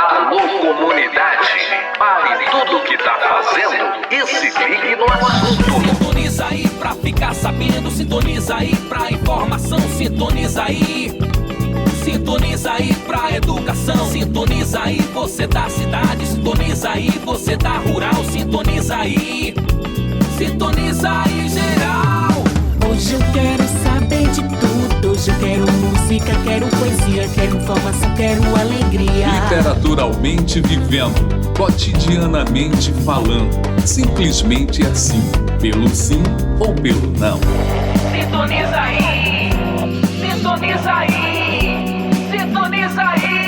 Alô, comunidade, pare tudo o que tá fazendo e se ligue no assunto. Sintoniza aí pra ficar sabendo, sintoniza aí pra informação, sintoniza aí. Sintoniza aí pra educação, sintoniza aí você da cidade, sintoniza aí você da rural, sintoniza aí. Sintoniza aí geral. Hoje eu quero saber de tudo. Hoje eu quero música, quero poesia, quero informação, quero alegria. Literaturalmente vivendo, cotidianamente falando, simplesmente assim, pelo sim ou pelo não. Sintoniza aí, sintoniza aí, sintoniza aí.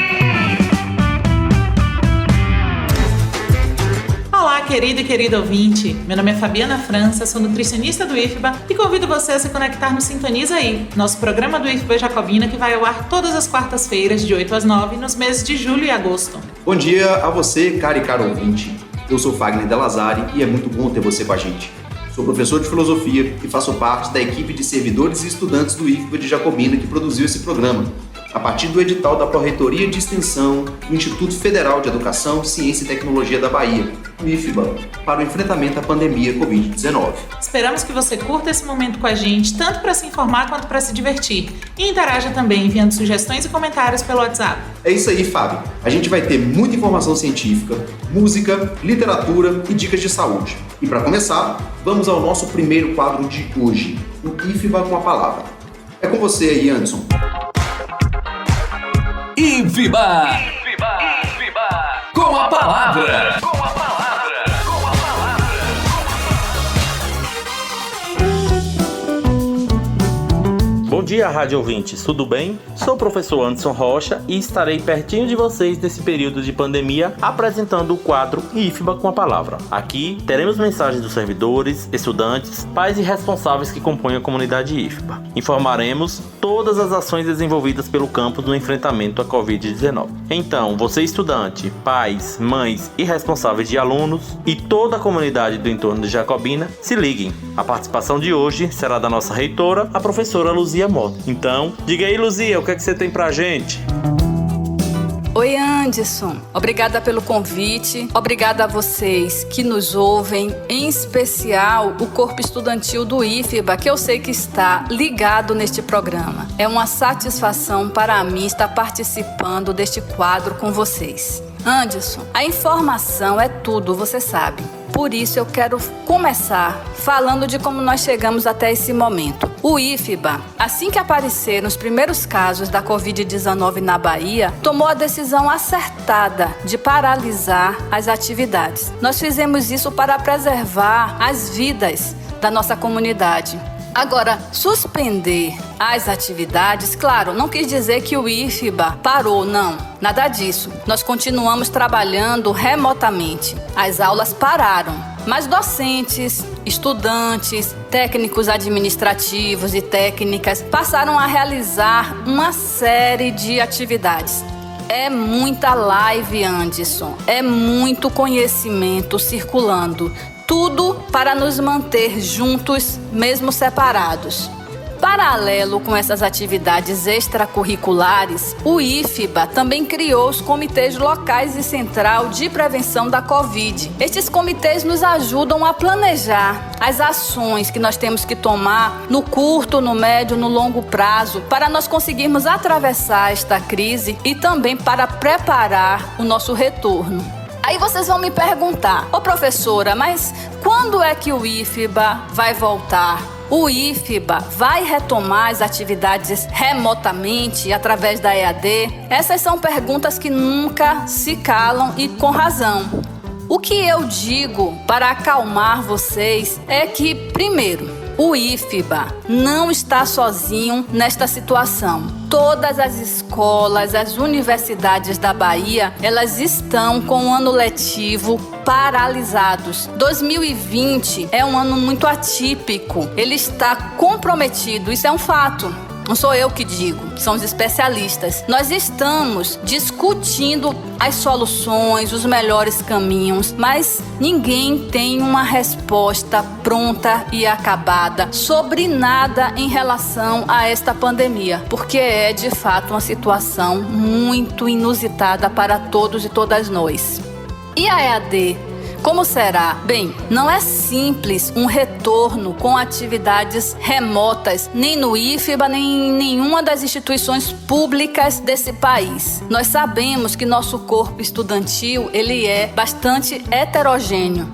Olá, querido e querido ouvinte. Meu nome é Fabiana França, sou nutricionista do IFBA e convido você a se conectar no Sintoniza Aí, nosso programa do IFBA Jacobina que vai ao ar todas as quartas-feiras, de 8 às 9, nos meses de julho e agosto. Bom dia a você, cara e caro ouvinte. Eu sou Fagner Delazari e é muito bom ter você com a gente. Sou professor de filosofia e faço parte da equipe de servidores e estudantes do IFBA de Jacobina que produziu esse programa, a partir do edital da Pró-Reitoria de Extensão do Instituto Federal de Educação, Ciência e Tecnologia da Bahia, o IFBA, para o enfrentamento à pandemia Covid-19. Esperamos que você curta esse momento com a gente, tanto para se informar quanto para se divertir. E interaja também enviando sugestões e comentários pelo WhatsApp. É isso aí, Fábio. A gente vai ter muita informação científica, música, literatura e dicas de saúde. E para começar, vamos ao nosso primeiro quadro de hoje, o IFBA com a palavra. É com você aí, Anderson. IFBA com a palavra. Bom dia, rádio ouvintes, tudo bem? Sou o professor Anderson Rocha e estarei pertinho de vocês nesse período de pandemia apresentando o quadro IFBA com a palavra. Aqui teremos mensagens dos servidores, estudantes, pais e responsáveis que compõem a comunidade IFBA. Informaremos todas as ações desenvolvidas pelo campus no enfrentamento à Covid-19. Então, você estudante, pais, mães e responsáveis de alunos e toda a comunidade do entorno de Jacobina, se liguem. A participação de hoje será da nossa reitora, a professora Luzia Mota. Então, diga aí, Luzia, o que é que você tem pra gente? Oi, Anderson. Obrigada pelo convite. Obrigada a vocês que nos ouvem, em especial o corpo estudantil do IFBA, que eu sei que está ligado neste programa. É uma satisfação para mim estar participando deste quadro com vocês. Anderson, a informação é tudo, você sabe. Por isso eu quero começar falando de como nós chegamos até esse momento. O IFBA, assim que apareceram os primeiros casos da Covid-19 na Bahia, tomou a decisão acertada de paralisar as atividades. Nós fizemos isso para preservar as vidas da nossa comunidade. Agora, suspender as atividades, claro, não quis dizer que o IFBA parou, não, nada disso. Nós continuamos trabalhando remotamente. As aulas pararam, mas docentes, estudantes, técnicos administrativos e técnicas passaram a realizar uma série de atividades. É muita live, Anderson, é muito conhecimento circulando. Tudo para nos manter juntos, mesmo separados. Paralelo com essas atividades extracurriculares, o IFBA também criou os comitês locais e central de prevenção da Covid. Estes comitês nos ajudam a planejar as ações que nós temos que tomar no curto, no médio, no longo prazo para nós conseguirmos atravessar esta crise e também para preparar o nosso retorno. Aí vocês vão me perguntar, professora, mas quando é que o IFBA vai voltar? O IFBA vai retomar as atividades remotamente, através da EAD? Essas são perguntas que nunca se calam e com razão. O que eu digo para acalmar vocês é que, primeiro, o IFBA não está sozinho nesta situação. Todas as escolas, as universidades da Bahia, elas estão com o ano letivo paralisados. 2020 é um ano muito atípico. Ele está comprometido, isso é um fato. Não sou eu que digo, são os especialistas. Nós estamos discutindo as soluções, os melhores caminhos, mas ninguém tem uma resposta pronta e acabada sobre nada em relação a esta pandemia, porque é de fato uma situação muito inusitada para todos e todas nós. E a EAD? Como será? Bem, não é simples um retorno com atividades remotas, nem no IFBA, nem em nenhuma das instituições públicas desse país. Nós sabemos que nosso corpo estudantil, ele é bastante heterogêneo.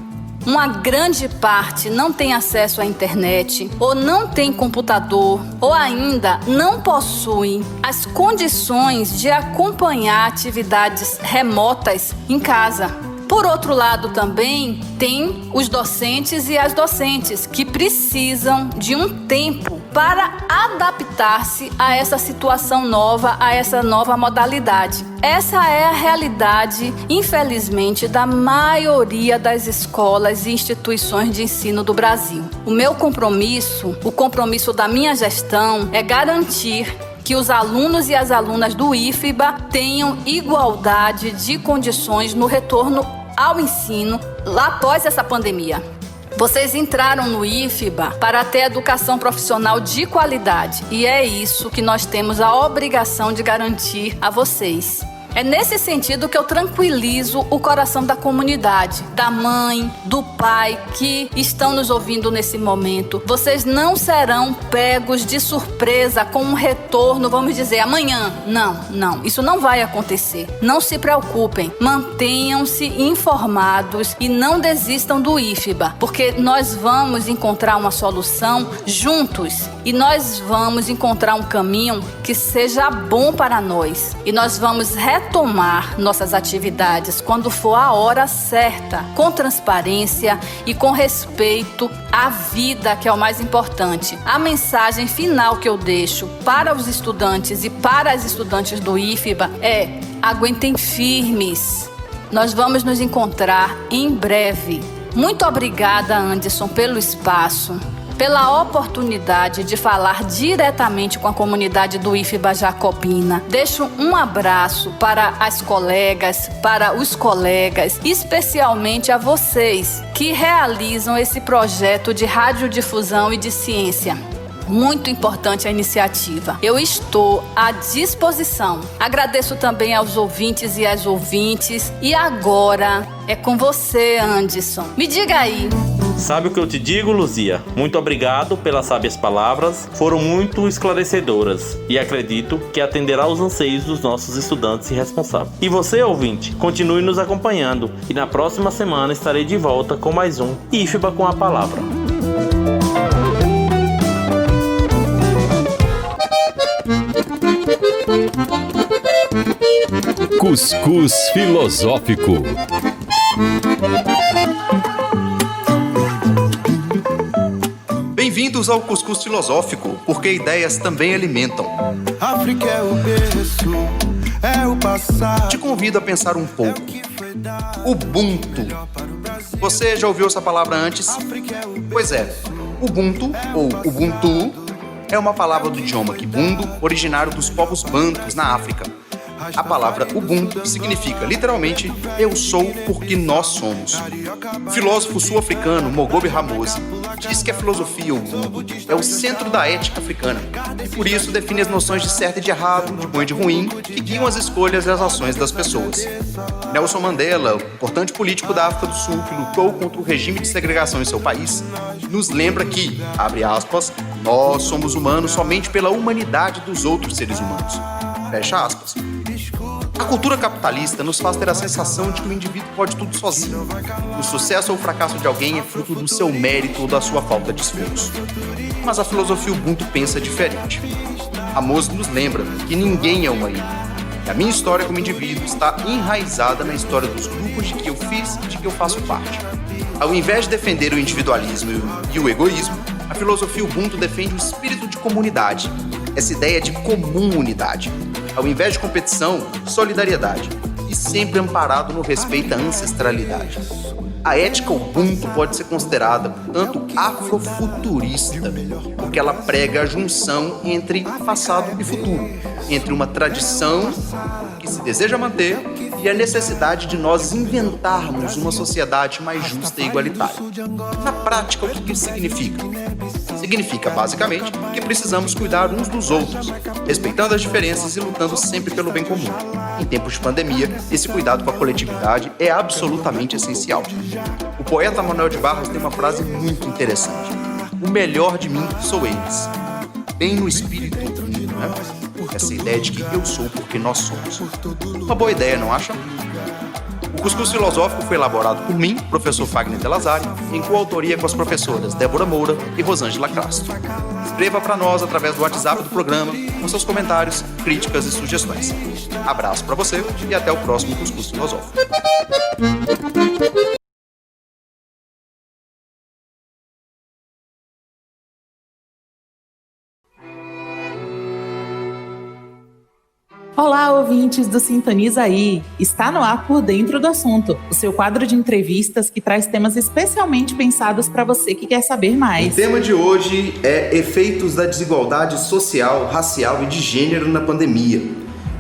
Uma grande parte não tem acesso à internet, ou não tem computador, ou ainda não possui as condições de acompanhar atividades remotas em casa. Por outro lado, também tem os docentes e as docentes que precisam de um tempo para adaptar-se a essa situação nova, a essa nova modalidade. Essa é a realidade, infelizmente, da maioria das escolas e instituições de ensino do Brasil. O meu compromisso, o compromisso da minha gestão, é garantir que os alunos e as alunas do IFBA tenham igualdade de condições no retorno ao ensino lá após essa pandemia. Vocês entraram no IFBA para ter educação profissional de qualidade e é isso que nós temos a obrigação de garantir a vocês. É nesse sentido que eu tranquilizo o coração da comunidade, da mãe, do pai que estão nos ouvindo nesse momento. Vocês não serão pegos de surpresa com um retorno, vamos dizer, amanhã. Não, isso não vai acontecer. Não se preocupem, mantenham-se informados e não desistam do IFBA, porque nós vamos encontrar uma solução juntos e nós vamos encontrar um caminho que seja bom para nós e nós vamos retomar nossas atividades quando for a hora certa, com transparência e com respeito à vida, que é o mais importante. A mensagem final que eu deixo para os estudantes e para as estudantes do IFBA é: aguentem firmes. Nós vamos nos encontrar em breve. Muito obrigada, Anderson, pelo espaço, pela oportunidade de falar diretamente com a comunidade do IFBA Jacobina. Deixo um abraço para as colegas, para os colegas, especialmente a vocês que realizam esse projeto de radiodifusão e de ciência. Muito importante a iniciativa. Eu estou à disposição. Agradeço também aos ouvintes e às ouvintes. E agora é com você, Anderson. Me diga aí. Sabe o que eu te digo, Luzia? Muito obrigado pelas sábias palavras, foram muito esclarecedoras e acredito que atenderá aos anseios dos nossos estudantes e responsáveis. E você, ouvinte, continue nos acompanhando e na próxima semana estarei de volta com mais um IFBA com a Palavra. Cuscuz Filosófico. Bem-vindos ao Cuscuz Filosófico, porque ideias também alimentam. África é o berço, é o passado. Te convido a pensar um pouco. Ubuntu. Você já ouviu essa palavra antes? Pois é, Ubuntu ou Ubuntu é uma palavra do idioma kibundo, originário dos povos bantus na África. A palavra Ubuntu significa, literalmente, eu sou porque nós somos. O filósofo sul-africano Mogobe Ramose diz que a filosofia Ubuntu é o centro da ética africana e, por isso, define as noções de certo e de errado, de bom e de ruim, que guiam as escolhas e as ações das pessoas. Nelson Mandela, o importante político da África do Sul que lutou contra o regime de segregação em seu país, nos lembra que, abre aspas, nós somos humanos somente pela humanidade dos outros seres humanos. Fecha aspas. A cultura capitalista nos faz ter a sensação de que o indivíduo pode tudo sozinho. O sucesso ou o fracasso de alguém é fruto do seu mérito ou da sua falta de esforço. Mas a filosofia Ubuntu pensa diferente. Ramose nos lembra que ninguém é uma ilha. E a minha história como indivíduo está enraizada na história dos grupos de que eu fiz e de que eu faço parte. Ao invés de defender o individualismo e o egoísmo, a filosofia Ubuntu defende o espírito de comunidade, essa ideia de comunidade. Ao invés de competição, solidariedade, e sempre amparado no respeito à ancestralidade. A ética Ubuntu pode ser considerada, portanto, afrofuturista, porque ela prega a junção entre passado e futuro, entre uma tradição que se deseja manter e a necessidade de nós inventarmos uma sociedade mais justa e igualitária. Na prática, o que isso significa? Significa, basicamente, que precisamos cuidar uns dos outros, respeitando as diferenças e lutando sempre pelo bem comum. Em tempos de pandemia, esse cuidado com a coletividade é absolutamente essencial. O poeta Manuel de Barros tem uma frase muito interessante. O melhor de mim sou eles. Bem no espírito, né? Essa ideia de que eu sou porque nós somos. Uma boa ideia, não acha? O Cuscuz Filosófico foi elaborado por mim, professor Fagner de Lazari, em coautoria com as professoras Débora Moura e Rosângela Castro. Escreva para nós através do WhatsApp do programa com seus comentários, críticas e sugestões. Abraço para você e até o próximo Cuscuz Filosófico. Olá, ouvintes do Sintoniza Aí! Está no ar Por Dentro do Assunto, o seu quadro de entrevistas que traz temas especialmente pensados para você que quer saber mais. O tema de hoje é efeitos da desigualdade social, racial e de gênero na pandemia.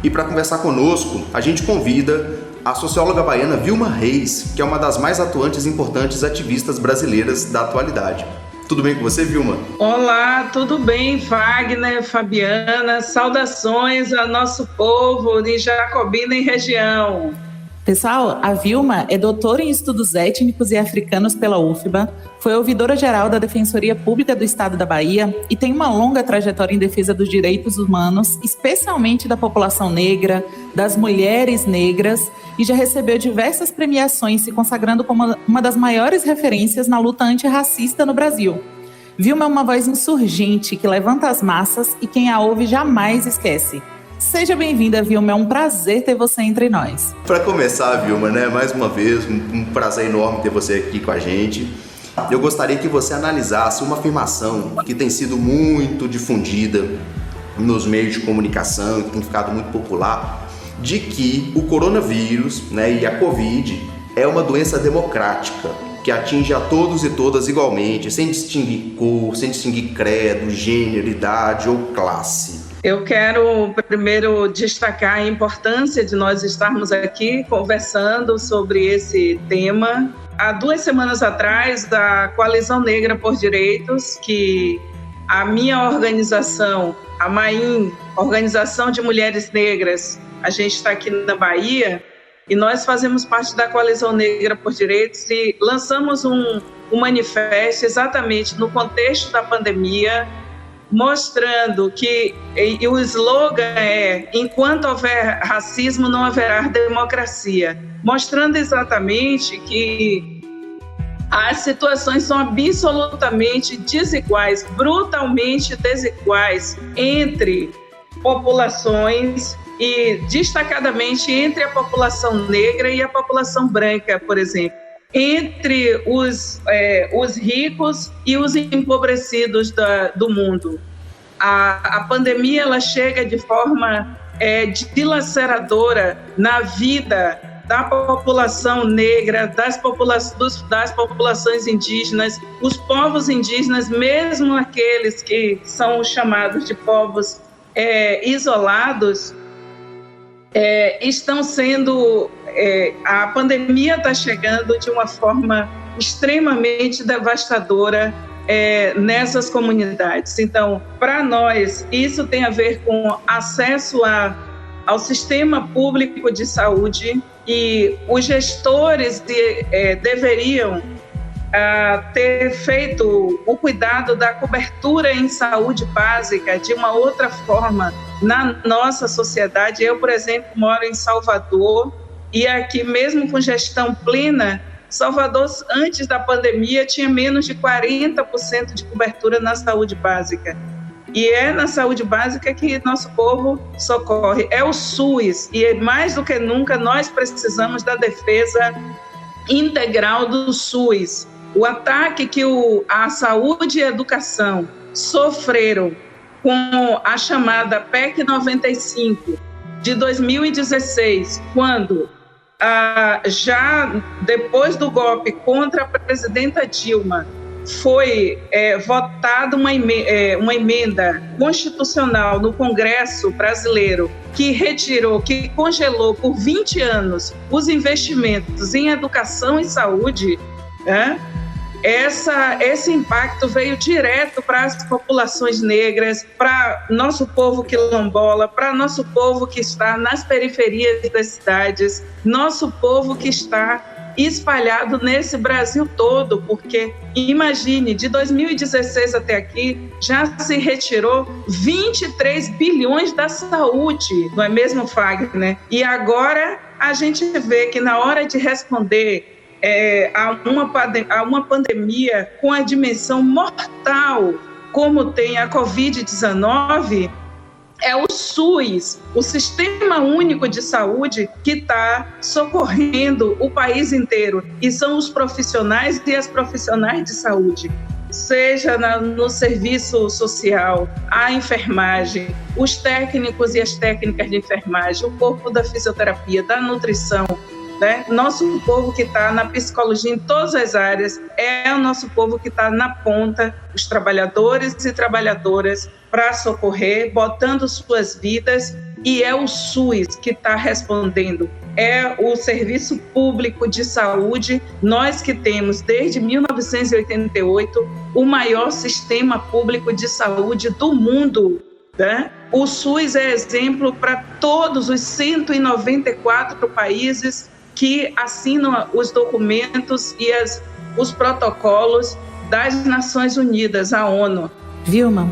E para conversar conosco, a gente convida a socióloga baiana Vilma Reis, que é uma das mais atuantes e importantes ativistas brasileiras da atualidade. Tudo bem com você, Vilma? Olá, tudo bem, Fagner, Fabiana, saudações ao nosso povo de Jacobina e região. Pessoal, a Vilma é doutora em Estudos Étnicos e Africanos pela UFBA, foi ouvidora-geral da Defensoria Pública do Estado da Bahia e tem uma longa trajetória em defesa dos direitos humanos, especialmente da população negra, das mulheres negras, e já recebeu diversas premiações, se consagrando como uma das maiores referências na luta antirracista no Brasil. Vilma é uma voz insurgente que levanta as massas e quem a ouve jamais esquece. Seja bem-vinda, Vilma, é um prazer ter você entre nós. Para começar, Vilma, mais uma vez, um prazer enorme ter você aqui com a gente. Eu gostaria que você analisasse uma afirmação que tem sido muito difundida nos meios de comunicação, que tem ficado muito popular, de que o coronavírus, e a Covid é uma doença democrática, que atinge a todos e todas igualmente, sem distinguir cor, sem distinguir credo, gênero, idade ou classe. Eu quero primeiro destacar a importância de nós estarmos aqui conversando sobre esse tema. Há 2 semanas atrás, a Coalizão Negra por Direitos, que a minha organização, a MAIN, Organização de Mulheres Negras, a gente está aqui na Bahia, e nós fazemos parte da Coalizão Negra por Direitos e lançamos um manifesto exatamente no contexto da pandemia, mostrando que, e o slogan é: enquanto houver racismo, não haverá democracia, mostrando exatamente que as situações são absolutamente desiguais, brutalmente desiguais entre populações e destacadamente entre a população negra e a população branca, por exemplo, entre os ricos e os empobrecidos do mundo. A pandemia ela chega de forma dilaceradora na vida da população negra, das populações indígenas, os povos indígenas, mesmo aqueles que são chamados de povos isolados, estão sendo... a pandemia está chegando de uma forma extremamente devastadora nessas comunidades. Então, para nós, isso tem a ver com acesso ao sistema público de saúde, e os gestores deveriam ter feito o cuidado da cobertura em saúde básica de uma outra forma na nossa sociedade. Eu, por exemplo, moro em Salvador, e aqui mesmo com gestão plena, Salvador, antes da pandemia, tinha menos de 40% de cobertura na saúde básica. E é na saúde básica que nosso povo socorre. É o SUS, e mais do que nunca nós precisamos da defesa integral do SUS. O ataque que a saúde e a educação sofreram com a chamada PEC 95 de 2016, quando já depois do golpe contra a presidenta Dilma, foi votada uma emenda constitucional no Congresso brasileiro que congelou por 20 anos os investimentos em educação e saúde, né? Esse impacto veio direto para as populações negras, para nosso povo quilombola, para nosso povo que está nas periferias das cidades, nosso povo que está espalhado nesse Brasil todo, porque imagine, de 2016 até aqui, já se retirou 23 bilhões da saúde, não é mesmo, Fagner? E agora a gente vê que na hora de responder a uma pandemia com a dimensão mortal, como tem a Covid-19, é o SUS, o Sistema Único de Saúde, que está socorrendo o país inteiro. E são os profissionais e as profissionais de saúde, seja no serviço social, a enfermagem, os técnicos e as técnicas de enfermagem, o corpo da fisioterapia, da nutrição, né? Nosso povo que está na psicologia em todas as áreas é o nosso povo que está na ponta, os trabalhadores e trabalhadoras para socorrer, botando suas vidas, e é o SUS que está respondendo. É o Serviço Público de Saúde, nós que temos desde 1988 o maior sistema público de saúde do mundo, né? O SUS é exemplo para todos os 194 países que assinam os documentos e os protocolos das Nações Unidas, a ONU. Vilma,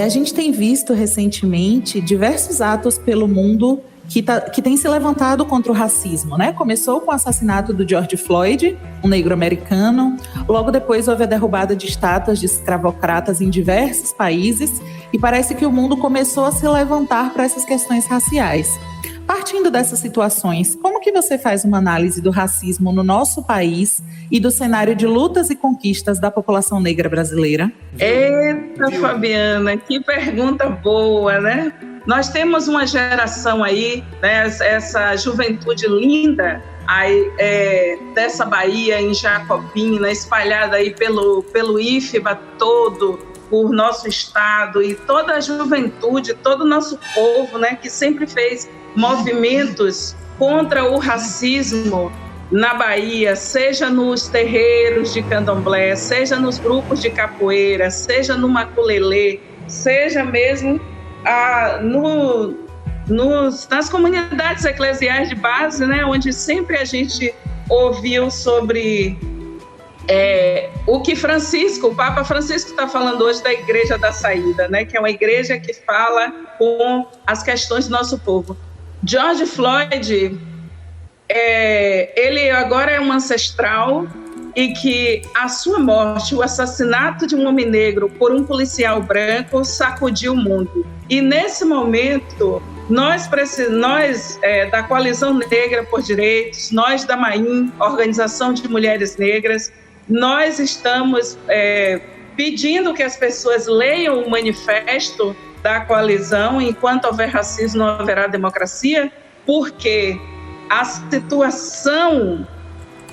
a gente tem visto recentemente diversos atos pelo mundo que tem se levantado contra o racismo, né? Começou com o assassinato do George Floyd, um negro americano. Logo depois houve a derrubada de estátuas de escravocratas em diversos países e parece que o mundo começou a se levantar para essas questões raciais. Partindo dessas situações, como que você faz uma análise do racismo no nosso país e do cenário de lutas e conquistas da população negra brasileira? Eita, Fabiana, que pergunta boa, né? Nós temos uma geração aí, né, essa juventude linda aí, dessa Bahia, em Jacobina, espalhada aí pelo IFBA todo, por nosso estado, e toda a juventude, todo o nosso povo, né, que sempre fez movimentos contra o racismo na Bahia, seja nos terreiros de candomblé, seja nos grupos de capoeira, seja no maculelê, seja mesmo nas comunidades eclesiais de base, né, onde sempre a gente ouviu sobre o que o Papa Francisco está falando hoje da Igreja da Saída, né, que é uma igreja que fala com as questões do nosso povo. George Floyd, ele agora é um ancestral, e que a sua morte, o assassinato de um homem negro por um policial branco, sacudiu o mundo. E nesse momento, nós da Coalizão Negra por Direitos, nós da MAIM, Organização de Mulheres Negras, nós estamos pedindo que as pessoas leiam o manifesto da coalizão. Enquanto houver racismo, não haverá democracia, porque a situação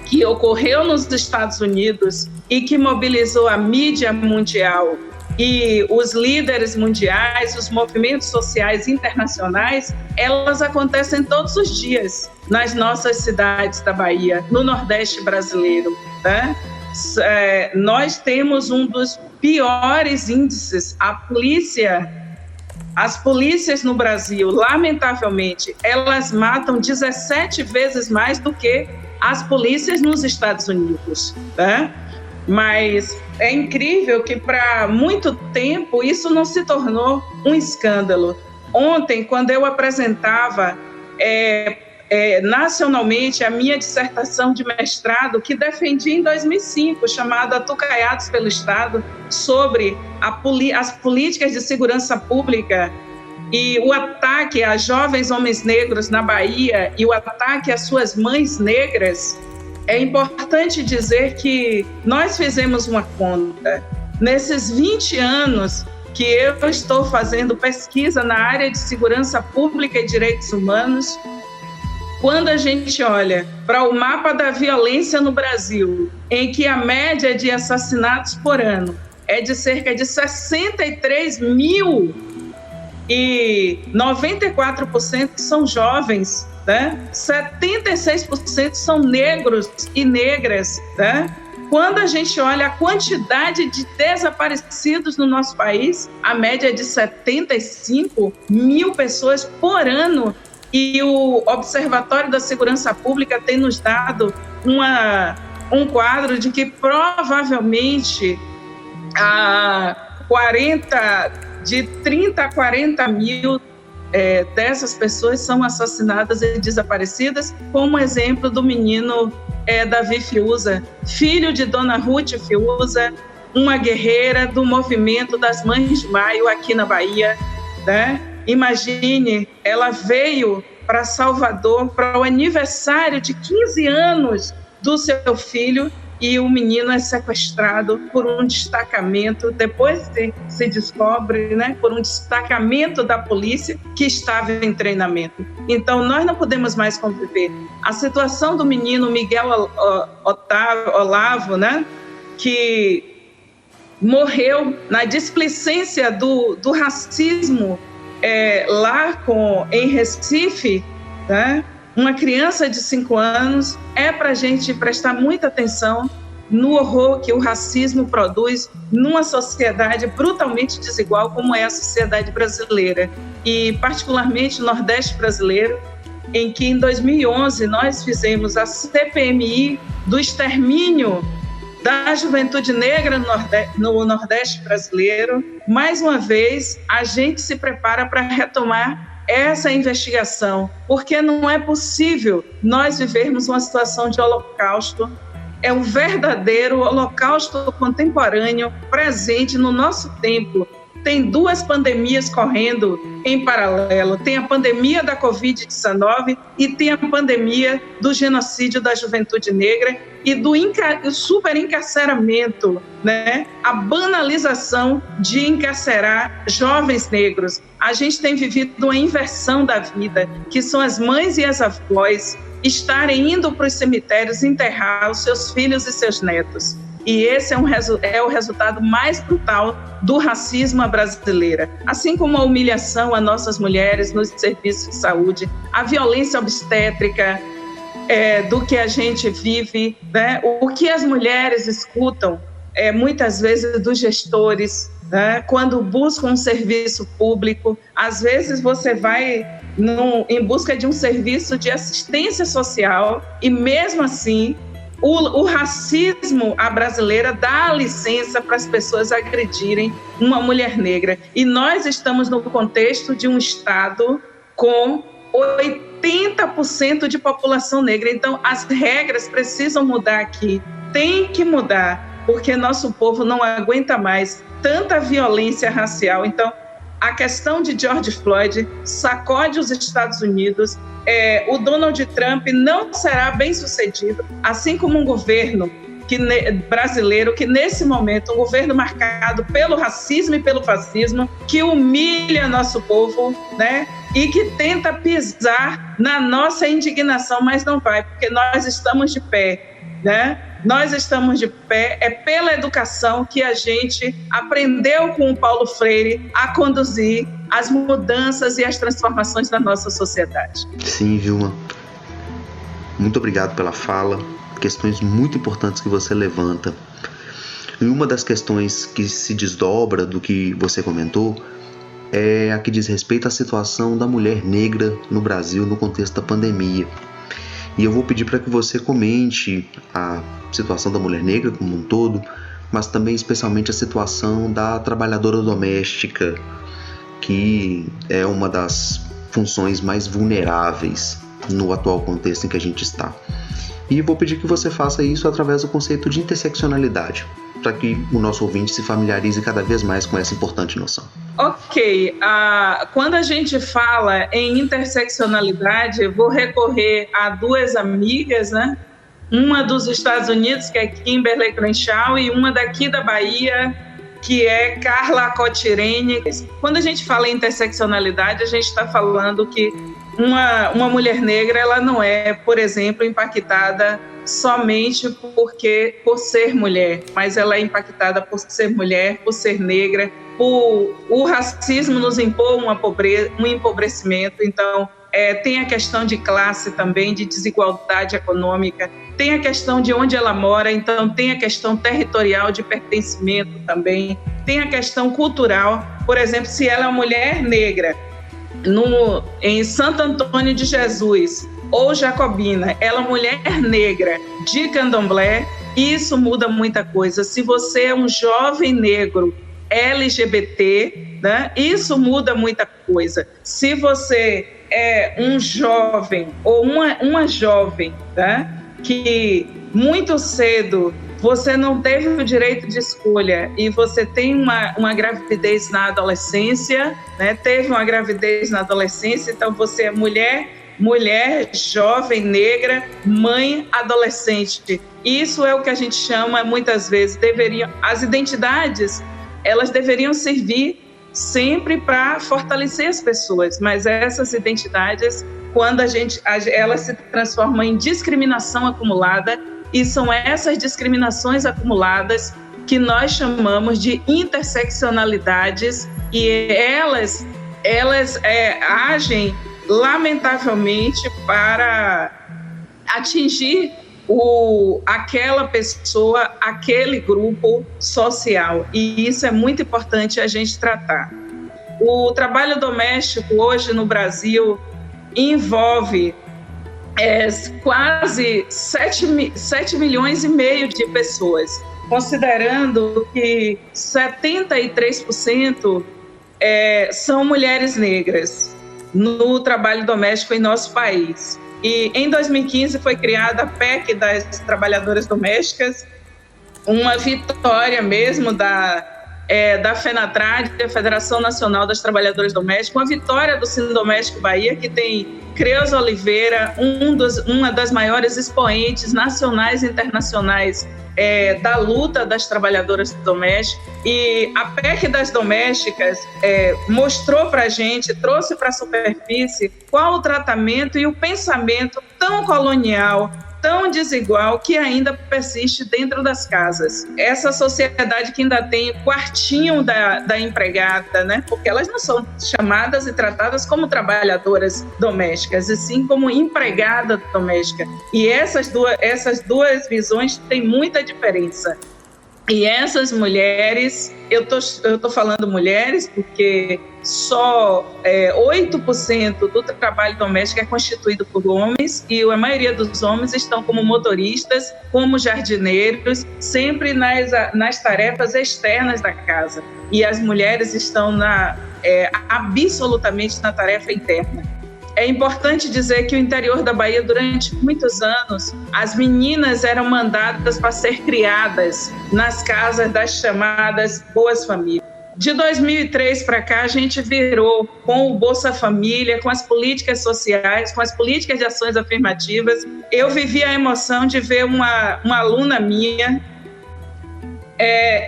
que ocorreu nos Estados Unidos e que mobilizou a mídia mundial e os líderes mundiais, os movimentos sociais internacionais, elas acontecem todos os dias nas nossas cidades da Bahia, no Nordeste brasileiro, né? Nós temos um dos piores índices. As polícias no Brasil, lamentavelmente, elas matam 17 vezes mais do que as polícias nos Estados Unidos, né? Mas é incrível que para muito tempo isso não se tornou um escândalo. Ontem, quando eu apresentava nacionalmente a minha dissertação de mestrado, que defendi em 2005, chamada Atucaiados pelo Estado, sobre as políticas de segurança pública e o ataque a jovens homens negros na Bahia e o ataque às suas mães negras, é importante dizer que nós fizemos uma conta. Nesses 20 anos que eu estou fazendo pesquisa na área de segurança pública e direitos humanos, Quando a gente olha para o mapa da violência no Brasil, em que a média de assassinatos por ano é de cerca de 63 mil e 94% são jovens, né? 76% são negros e negras, né? Quando a gente olha a quantidade de desaparecidos no nosso país, a média é de 75 mil pessoas por ano. E o Observatório da Segurança Pública tem nos dado um quadro de que provavelmente de 30 a 40 mil dessas pessoas são assassinadas e desaparecidas, como exemplo do menino Davi Fiuza, filho de Dona Ruth Fiuza, uma guerreira do movimento das Mães de Maio aqui na Bahia, né? Imagine, ela veio para Salvador para o aniversário de 15 anos do seu filho e o menino é sequestrado por um destacamento, depois se descobre, né, por um destacamento da polícia que estava em treinamento. Então, nós não podemos mais conviver. A situação do menino Miguel Olavo, né, que morreu na displicência do racismo lá em Recife, né? Uma criança de 5 anos, para a gente prestar muita atenção no horror que o racismo produz numa sociedade brutalmente desigual como é a sociedade brasileira, e particularmente o Nordeste brasileiro, em que em 2011 nós fizemos a CPMI do extermínio da juventude negra no Nordeste brasileiro. Mais uma vez, a gente se prepara para retomar essa investigação, porque não é possível nós vivermos uma situação de holocausto. É um verdadeiro holocausto contemporâneo presente no nosso tempo. Tem 2 pandemias correndo em paralelo. Tem a pandemia da Covid-19 e tem a pandemia do genocídio da juventude negra e do superencarceramento, né? A banalização de encarcerar jovens negros. A gente tem vivido uma inversão da vida, que são as mães e as avós estarem indo para os cemitérios enterrar os seus filhos e seus netos. E esse é o resultado mais brutal do racismo à brasileira. Assim como a humilhação a nossas mulheres nos serviços de saúde, a violência obstétrica do que a gente vive, né? O que as mulheres escutam muitas vezes dos gestores, né? Quando buscam um serviço público, às vezes você vai em busca de um serviço de assistência social e mesmo assim o racismo à brasileira dá licença para as pessoas agredirem uma mulher negra. E nós estamos no contexto de um Estado com 80% de população negra. Então, as regras precisam mudar aqui. Tem que mudar, porque nosso povo não aguenta mais tanta violência racial. Então, a questão de George Floyd sacode os Estados Unidos. O Donald Trump não será bem sucedido, assim como um governo brasileiro que nesse momento, um governo marcado pelo racismo e pelo fascismo, que humilha nosso povo, né? E que tenta pisar na nossa indignação, mas não vai, porque nós estamos de pé, né? Nós estamos de pé, é pela educação que a gente aprendeu com o Paulo Freire a conduzir as mudanças e as transformações da nossa sociedade. Sim, Vilma. Muito obrigado pela fala, questões muito importantes que você levanta. E uma das questões que se desdobra do que você comentou é a que diz respeito à situação da mulher negra no Brasil no contexto da pandemia. E eu vou pedir para que você comente a situação da mulher negra como um todo, mas também especialmente a situação da trabalhadora doméstica, que é uma das funções mais vulneráveis no atual contexto em que a gente está. E vou pedir que você faça isso através do conceito de interseccionalidade, para que o nosso ouvinte se familiarize cada vez mais com essa importante noção. Ok, quando a gente fala em interseccionalidade, eu vou recorrer a 2 amigas, né? Uma dos Estados Unidos, que é Kimberly Crenshaw, e uma daqui da Bahia, que é Carla Cotirene. Quando a gente fala em interseccionalidade, a gente está falando que uma mulher negra, ela não é, por exemplo, impactada somente por ser mulher, mas ela é impactada por ser mulher, por ser negra, por o racismo nos impor um empobrecimento. Então, tem a questão de classe também, de desigualdade econômica, tem a questão de onde ela mora, então tem a questão territorial de pertencimento também, tem a questão cultural. Por exemplo, se ela é uma mulher negra em Santo Antônio de Jesus ou Jacobina, ela é uma mulher negra de Candomblé, isso muda muita coisa. Se você é um jovem negro LGBT, né, isso muda muita coisa. Se você é um jovem ou uma jovem, né, que muito cedo você não teve o direito de escolha e você tem uma gravidez na adolescência, né, teve uma gravidez na adolescência, então você é mulher, jovem, negra, mãe, adolescente. Isso é o que a gente chama, muitas vezes, as identidades, elas deveriam servir sempre para fortalecer as pessoas, mas essas identidades, quando elas se transformam em discriminação acumulada, e são essas discriminações acumuladas que nós chamamos de interseccionalidades, e elas agem lamentavelmente para atingir aquela pessoa, aquele grupo social, e isso é muito importante a gente tratar. O trabalho doméstico hoje no Brasil envolve quase 7,5 milhões de pessoas, considerando que 73% são mulheres negras no trabalho doméstico em nosso país. E em 2015 foi criada a PEC das trabalhadoras domésticas, uma vitória mesmo da FENATRAD, a Federação Nacional das Trabalhadoras Domésticas, uma vitória do Sindoméstico Bahia, que tem Creuza Oliveira, uma das maiores expoentes nacionais e internacionais da luta das trabalhadoras domésticas. E a PEC das domésticas mostrou para a gente, trouxe para a superfície qual o tratamento e o pensamento tão colonial, tão desigual, que ainda persiste dentro das casas. Essa sociedade que ainda tem o quartinho da empregada, né? Porque elas não são chamadas e tratadas como trabalhadoras domésticas, e sim como empregada doméstica. E essas duas visões têm muita diferença. E essas mulheres, eu tô falando mulheres porque só 8% do trabalho doméstico é constituído por homens, e a maioria dos homens estão como motoristas, como jardineiros, sempre nas tarefas externas da casa. E as mulheres estão absolutamente na tarefa interna. É importante dizer que o interior da Bahia, durante muitos anos, as meninas eram mandadas para ser criadas nas casas das chamadas Boas Famílias. De 2003 para cá, a gente virou com o Bolsa Família, com as políticas sociais, com as políticas de ações afirmativas. Eu vivi a emoção de ver uma aluna minha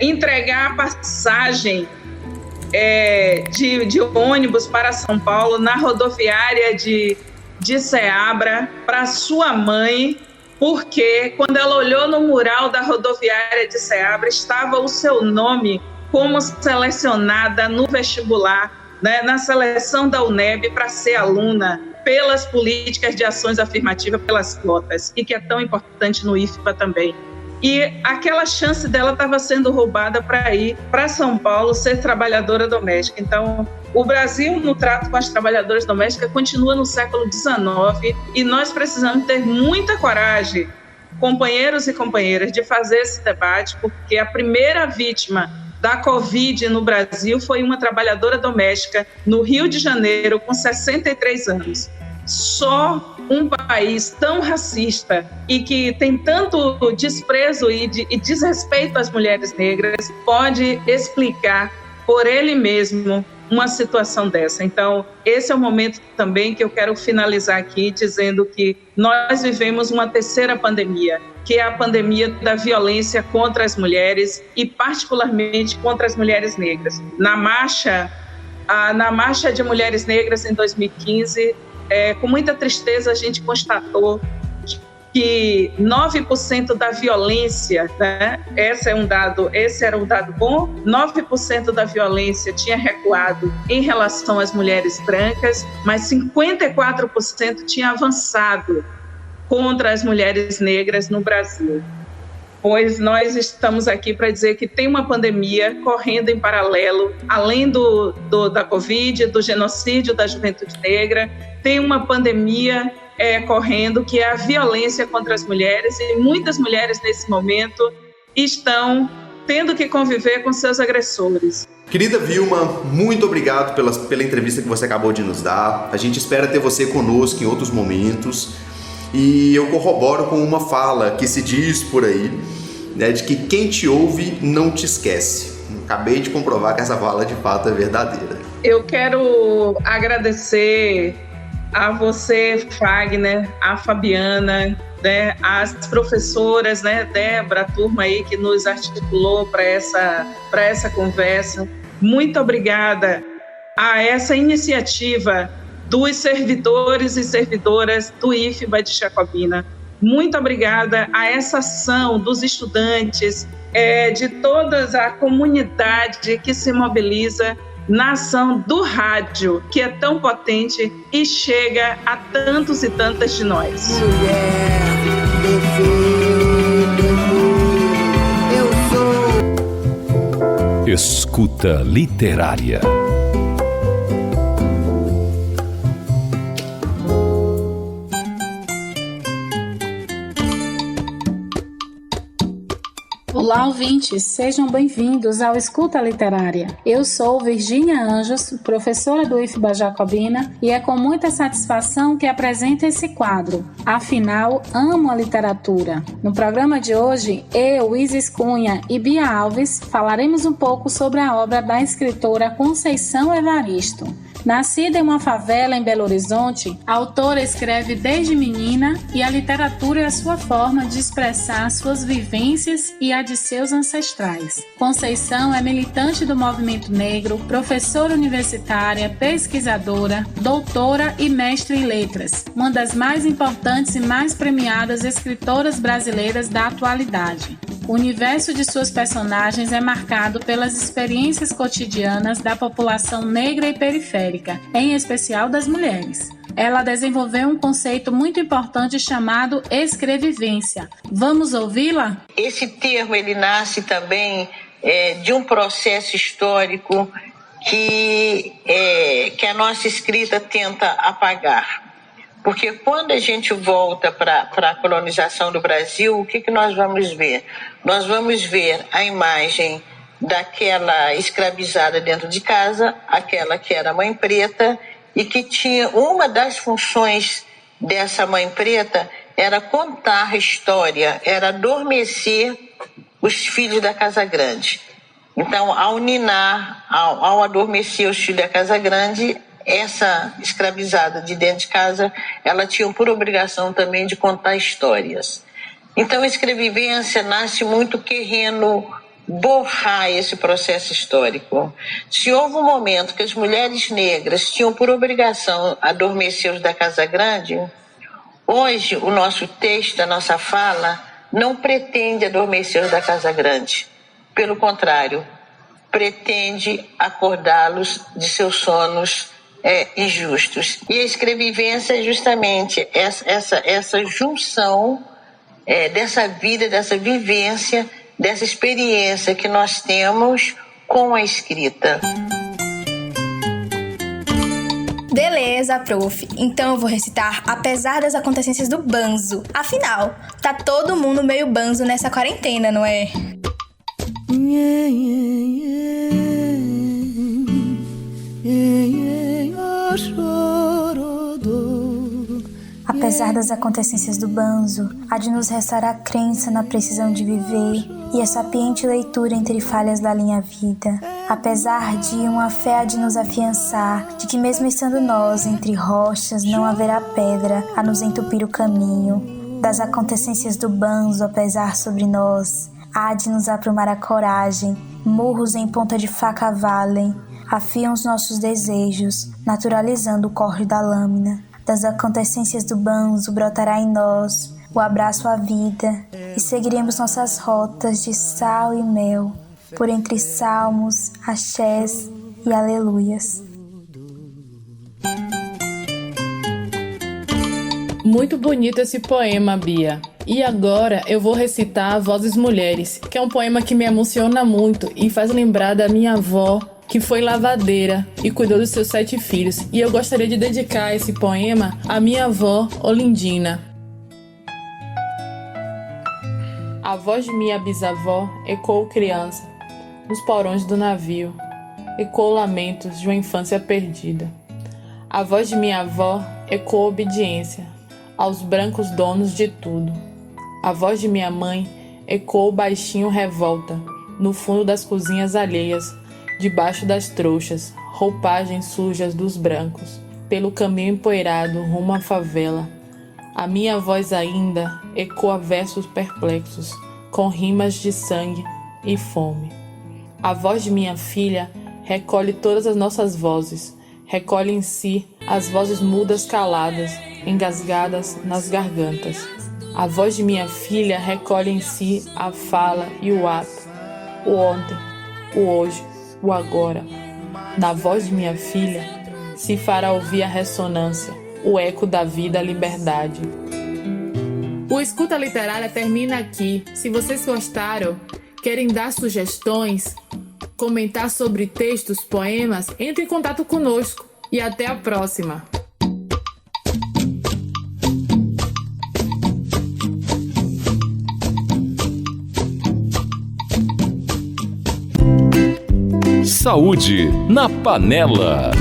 entregar a passagem de ônibus para São Paulo na rodoviária de Ceabra para sua mãe, porque quando ela olhou no mural da rodoviária de Ceabra, estava o seu nome como selecionada no vestibular, né, na seleção da UNEB para ser aluna, pelas políticas de ações afirmativas, pelas cotas, e que é tão importante no IFBA também. E aquela chance dela estava sendo roubada para ir para São Paulo ser trabalhadora doméstica. Então, o Brasil, no trato com as trabalhadoras domésticas, continua no século XIX, e nós precisamos ter muita coragem, companheiros e companheiras, de fazer esse debate, porque a primeira vítima da Covid no Brasil foi uma trabalhadora doméstica no Rio de Janeiro, com 63 anos. Só um país tão racista e que tem tanto desprezo e desrespeito às mulheres negras pode explicar por ele mesmo uma situação dessa. Então, esse é o momento também que eu quero finalizar aqui dizendo que nós vivemos uma terceira pandemia, que é a pandemia da violência contra as mulheres e particularmente contra as mulheres negras. Na marcha de mulheres negras em 2015, com muita tristeza a gente constatou que 9% da violência, né? Esse era um dado bom, 9% da violência tinha recuado em relação às mulheres brancas, mas 54% tinha avançado contra as mulheres negras no Brasil. Pois nós estamos aqui para dizer que tem uma pandemia correndo em paralelo, além da Covid, do genocídio da juventude negra, tem uma pandemia correndo, que é a violência contra as mulheres, e muitas mulheres nesse momento estão tendo que conviver com seus agressores. Querida Vilma, muito obrigado pela entrevista que você acabou de nos dar. A gente espera ter você conosco em outros momentos. E eu corroboro com uma fala que se diz por aí, né, de que quem te ouve não te esquece. Acabei de comprovar que essa fala de fato é verdadeira. Eu quero agradecer a você, Fagner, a Fabiana, né, as professoras, né, Débora, a turma aí que nos articulou para essa conversa. Muito obrigada a essa iniciativa dos servidores e servidoras do IFBA de Jacobina. Muito obrigada a essa ação dos estudantes, de toda a comunidade que se mobiliza na ação do rádio, que é tão potente e chega a tantos e tantas de nós. Escuta literária. Olá, ouvintes, sejam bem-vindos ao Escuta Literária. Eu sou Virgínia Anjos, professora do IFBA Jacobina, e é com muita satisfação que apresento esse quadro. Afinal, amo a literatura. No programa de hoje, eu, Isis Cunha e Bia Alves falaremos um pouco sobre a obra da escritora Conceição Evaristo. Nascida em uma favela em Belo Horizonte, a autora escreve desde menina e a literatura é a sua forma de expressar suas vivências e a de seus ancestrais. Conceição é militante do movimento negro, professora universitária, pesquisadora, doutora e mestre em letras, uma das mais importantes e mais premiadas escritoras brasileiras da atualidade. O universo de suas personagens é marcado pelas experiências cotidianas da população negra e periférica, em especial das mulheres. Ela desenvolveu um conceito muito importante chamado escrevivência. Vamos ouvi-la? Esse termo ele nasce também de um processo histórico que a nossa escrita tenta apagar. Porque quando a gente volta para a colonização do Brasil, o que nós vamos ver? Nós vamos ver a imagem daquela escravizada dentro de casa, aquela que era mãe preta, e que tinha uma das funções dessa mãe preta era contar a história, era adormecer os filhos da Casa Grande. Então, ao ninar, ao adormecer os filhos da Casa Grande, essa escravizada de dentro de casa, ela tinha por obrigação também de contar histórias. Então, a escrevivência nasce muito querendo borrar esse processo histórico. Se houve um momento que as mulheres negras tinham por obrigação adormecer os da Casa Grande, hoje o nosso texto, a nossa fala, não pretende adormecer os da Casa Grande. Pelo contrário, pretende acordá-los de seus sonos injustos. E a escrevivência é justamente essa junção dessa vida, dessa vivência, dessa experiência que nós temos com a escrita. Beleza, prof. Então eu vou recitar Apesar das Acontecências do Banzo. Afinal, tá todo mundo meio banzo nessa quarentena, não é? Apesar das acontecências do banzo, há de nos restar a crença na precisão de viver e a sapiente leitura entre falhas da linha vida. Apesar de uma fé há de nos afiançar de que mesmo estando nós entre rochas não haverá pedra a nos entupir o caminho. Das acontecências do banzo a pesar sobre nós, há de nos aprumar a coragem, murros em ponta de faca valem, afiam os nossos desejos, naturalizando o corre da lâmina. das acontecências do banzo brotará em nós o abraço à vida e seguiremos nossas rotas de sal e mel por entre salmos, axés e aleluias. Muito bonito esse poema, Bia. E agora eu vou recitar Vozes Mulheres, que é um poema que me emociona muito e faz lembrar da minha avó, que foi lavadeira e cuidou dos seus 7 filhos. E eu gostaria de dedicar esse poema à minha avó, Olindina. A voz de minha bisavó ecoou criança nos porões do navio, ecoou lamentos de uma infância perdida. A voz de minha avó ecoou obediência aos brancos donos de tudo. A voz de minha mãe ecoou baixinho revolta no fundo das cozinhas alheias, debaixo das trouxas, roupagens sujas dos brancos, pelo caminho empoeirado rumo à favela. A minha voz ainda ecoa versos perplexos, com rimas de sangue e fome. A voz de minha filha recolhe todas as nossas vozes, recolhe em si as vozes mudas caladas, engasgadas nas gargantas. A voz de minha filha recolhe em si a fala e o ato, o ontem, o hoje, o agora. Na voz de minha filha se fará ouvir a ressonância, o eco da vida, a liberdade. O Escuta Literária termina aqui. Se vocês gostaram, querem dar sugestões, comentar sobre textos, poemas, entre em contato conosco e até a próxima. Saúde na Panela.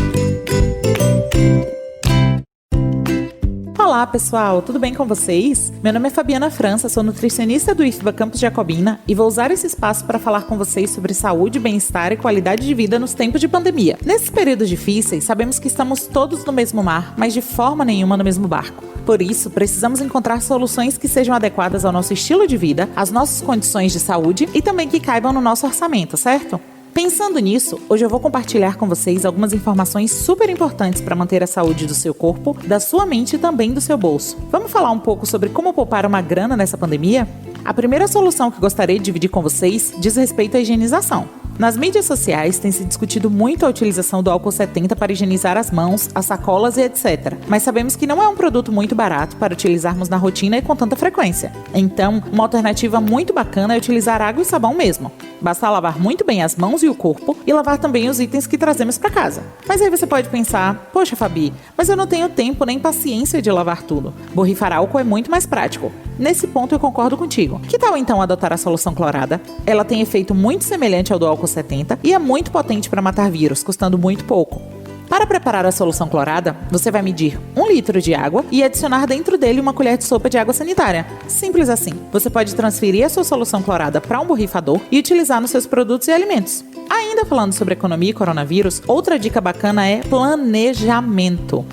Olá pessoal, tudo bem com vocês? Meu nome é Fabiana França, sou nutricionista do IFBA Campus Jacobina e vou usar esse espaço para falar com vocês sobre saúde, bem-estar e qualidade de vida nos tempos de pandemia. Nesses períodos difíceis, sabemos que estamos todos no mesmo mar, mas de forma nenhuma no mesmo barco. Por isso, precisamos encontrar soluções que sejam adequadas ao nosso estilo de vida, às nossas condições de saúde e também que caibam no nosso orçamento, certo? Pensando nisso, hoje eu vou compartilhar com vocês algumas informações super importantes para manter a saúde do seu corpo, da sua mente e também do seu bolso. Vamos falar um pouco sobre como poupar uma grana nessa pandemia? A primeira solução que gostaria de dividir com vocês diz respeito à higienização. Nas mídias sociais tem se discutido muito a utilização do álcool 70 para higienizar as mãos, as sacolas e etc. Mas sabemos que não é um produto muito barato para utilizarmos na rotina e com tanta frequência. Então, uma alternativa muito bacana é utilizar água e sabão mesmo. Basta lavar muito bem as mãos e o corpo e lavar também os itens que trazemos para casa. Mas aí você pode pensar, poxa Fabi, mas eu não tenho tempo nem paciência de lavar tudo. Borrifar álcool é muito mais prático. Nesse ponto eu concordo contigo. Que tal então adotar a solução clorada? Ela tem efeito muito semelhante ao do álcool 70 e é muito potente para matar vírus, custando muito pouco. Para preparar a solução clorada, você vai medir 1 litro de água e adicionar dentro dele uma colher de sopa de água sanitária. Simples assim. Você pode transferir a sua solução clorada para um borrifador e utilizar nos seus produtos e alimentos. Ainda falando sobre economia e coronavírus, outra dica bacana é planejamento.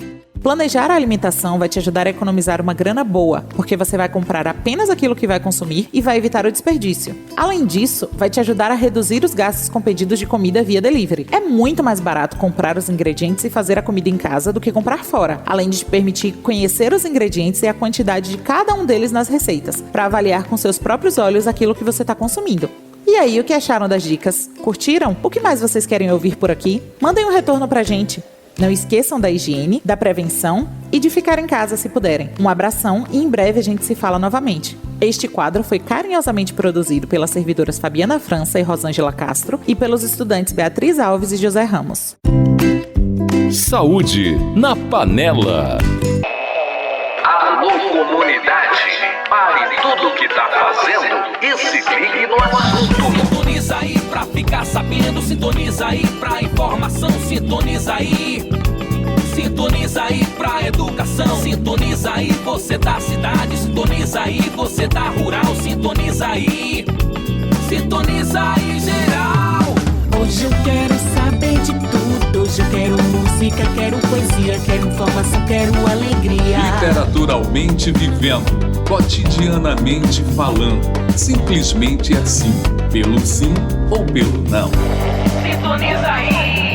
Planejar a alimentação vai te ajudar a economizar uma grana boa, porque você vai comprar apenas aquilo que vai consumir e vai evitar o desperdício. Além disso, vai te ajudar a reduzir os gastos com pedidos de comida via delivery. É muito mais barato comprar os ingredientes e fazer a comida em casa do que comprar fora, além de te permitir conhecer os ingredientes e a quantidade de cada um deles nas receitas, para avaliar com seus próprios olhos aquilo que você está consumindo. E aí, o que acharam das dicas? Curtiram? O que mais vocês querem ouvir por aqui? Mandem um retorno pra gente. Não esqueçam da higiene, da prevenção e de ficar em casa se puderem. Um abração e em breve a gente se fala novamente. Este quadro foi carinhosamente produzido pelas servidoras Fabiana França e Rosângela Castro e pelos estudantes Beatriz Alves e José Ramos. Saúde na Panela. Alô, comunidade, pare tudo o que tá fazendo e se ligue no assunto. Sintoniza aí pra ficar sabendo, sintoniza aí pra informação, sintoniza aí. Sintoniza aí pra educação, sintoniza aí você da cidade, sintoniza aí você da rural, sintoniza aí. Sintoniza aí geral. Hoje eu quero saber de tudo, hoje eu quero música, quero poesia, quero informação, quero alegria. Literaturalmente vivendo, cotidianamente falando, simplesmente assim, pelo sim ou pelo não. Sintoniza aí.